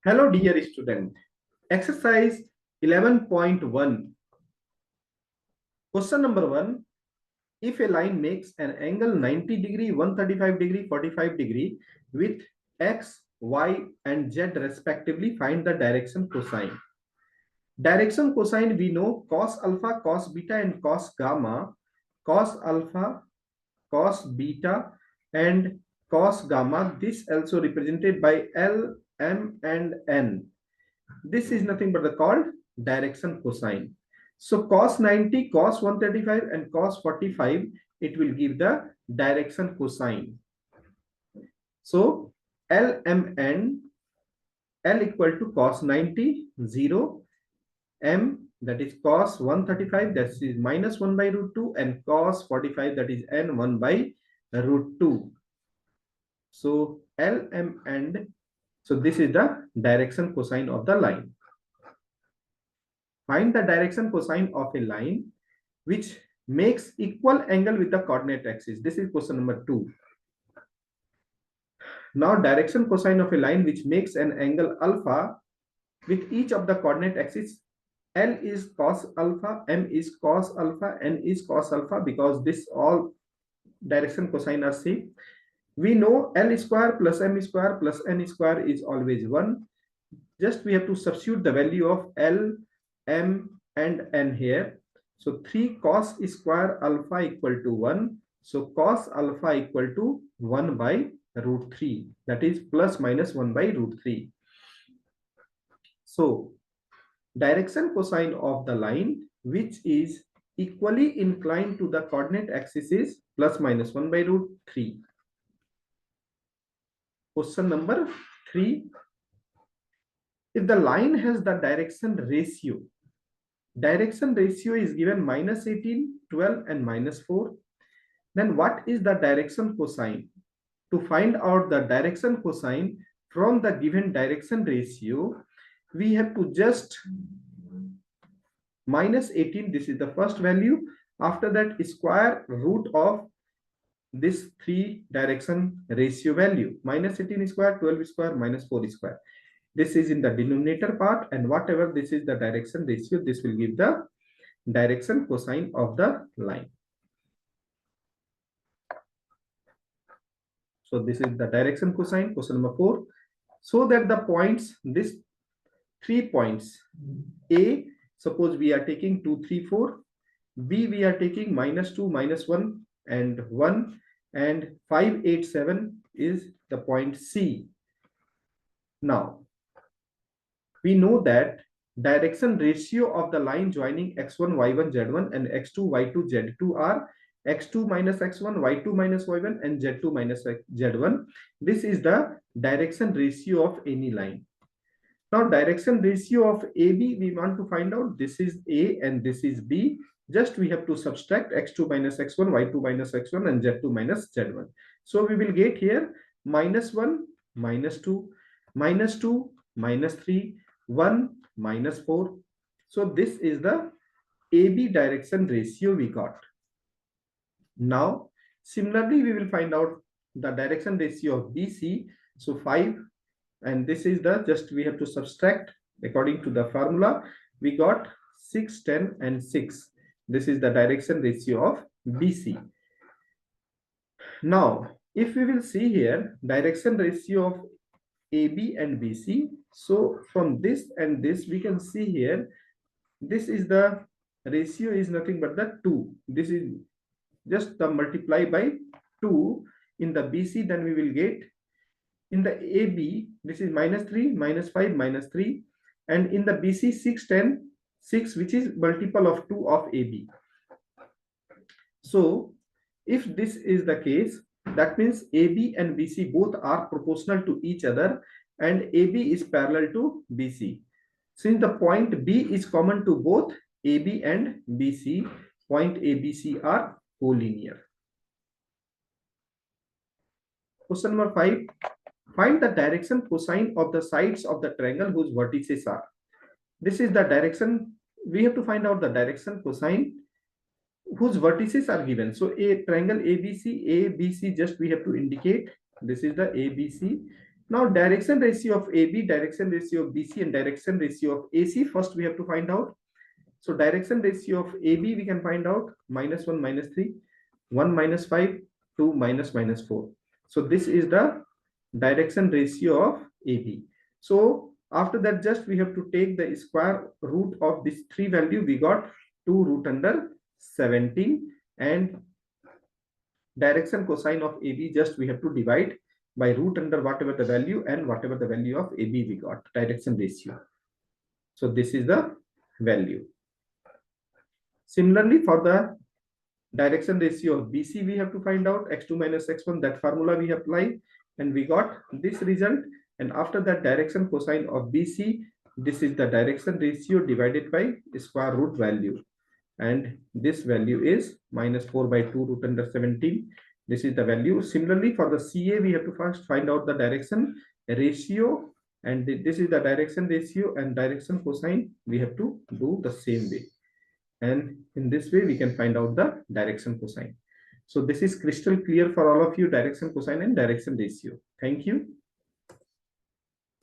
Hello, dear student. Exercise 11.1. Question number 1. If a line makes an angle 90 degree, 135 degree, 45 degree with x, y, and z respectively, find the direction cosine. Direction cosine we know cos alpha, cos beta, and cos gamma. Cos alpha, cos beta, and cos gamma. This also represented by L, M, and N. This is nothing but the called direction cosine. So cos 90, cos 135, and cos 45, it will give the direction cosine. So LMN, L equal to cos 90, 0, M that is cos 135, that is minus 1 by root 2, and cos 45, that is N 1 by root 2. So LM and so this is the direction cosine of the line. Find the direction cosine of a line which makes equal angle with the coordinate axis. This is question number 2. Now direction cosine of a line which makes an angle alpha with each of the coordinate axis. L is cos alpha, M is cos alpha, N is cos alpha, because this all direction cosine are same. We know L square plus M square plus N square is always 1. Just we have to substitute the value of L, M, and N here. So 3 cos square alpha equal to 1. So cos alpha equal to 1 by root 3. That is plus minus 1 by root 3. So direction cosine of the line which is equally inclined to the coordinate axis is plus minus 1 by root 3. Question number 3. If the line has the direction ratio is given minus 18, 12, and minus 4, then what is the direction cosine? To find out the direction cosine from the given direction ratio, we have to just minus 18, this is the first value. After that, square root of this 3 direction ratio value, minus 18 square, 12 square, minus 4 square. This is in the denominator part, and whatever this is the direction ratio, this will give the direction cosine of the line. So this is the direction cosine, question number 4. So that the points, this 3 points, A, suppose we are taking 2, 3, 4. B, we are taking minus 2, minus 1, and 1. And 5, 8, 7 is the point C. Now, we know that direction ratio of the line joining x1, y1, z1 and x2, y2, z2 are x2 minus x1, y2 minus y1, and z2 minus z1. This is the direction ratio of any line. Now, direction ratio of AB, we want to find out. This is A and this is B. Just we have to subtract x2 minus x1, y2 minus x1, and z2 minus z1. So we will get here minus 1, minus 2, minus 2, minus 3, 1, minus 4. So this is the AB direction ratio we got. Now, similarly, we will find out the direction ratio of BC. So 5, and this is the, just we have to subtract according to the formula. We got 6, 10, and 6. This is the direction ratio of BC. Now, if we will see here, direction ratio of AB and BC. So from this and this, we can see here, this is the ratio is nothing but the 2. This is just the multiply by 2 in the BC, then we will get in the AB, this is minus 3, minus 5, minus 3, and in the BC 6, 10, 6, which is multiple of 2 of AB. So if this is the case, that means AB and BC both are proportional to each other, and AB is parallel to BC. Since the point B is common to both AB and BC, point ABC are collinear. Question number 5. Find the direction cosine of the sides of the triangle whose vertices are. This is the direction. We have to find out the direction cosine whose vertices are given. So a triangle ABC, just we have to indicate. This is the ABC. Now direction ratio of AB, direction ratio of BC, and direction ratio of AC. First we have to find out. So direction ratio of AB we can find out -1 -3, 1 -5, 2 -4. So this is the direction ratio of AB. So after that, just we have to take the square root of this 3 value. We got 2 root under 17, and direction cosine of AB just we have to divide by root under whatever the value and whatever the value of AB we got, direction ratio. So this is the value. Similarly, for the direction ratio of BC, we have to find out x2 minus x1. That formula we apply, and we got this result. And after that, direction cosine of BC, this is the direction ratio divided by square root value, and this value is -4/2 root under 17. This is the value. Similarly, for the CA, we have to first find out the direction ratio, and this is the direction ratio, and direction cosine we have to do the same way. And in this way, we can find out the direction cosine. So this is crystal clear for all of you, direction cosine and direction ratio. Thank you.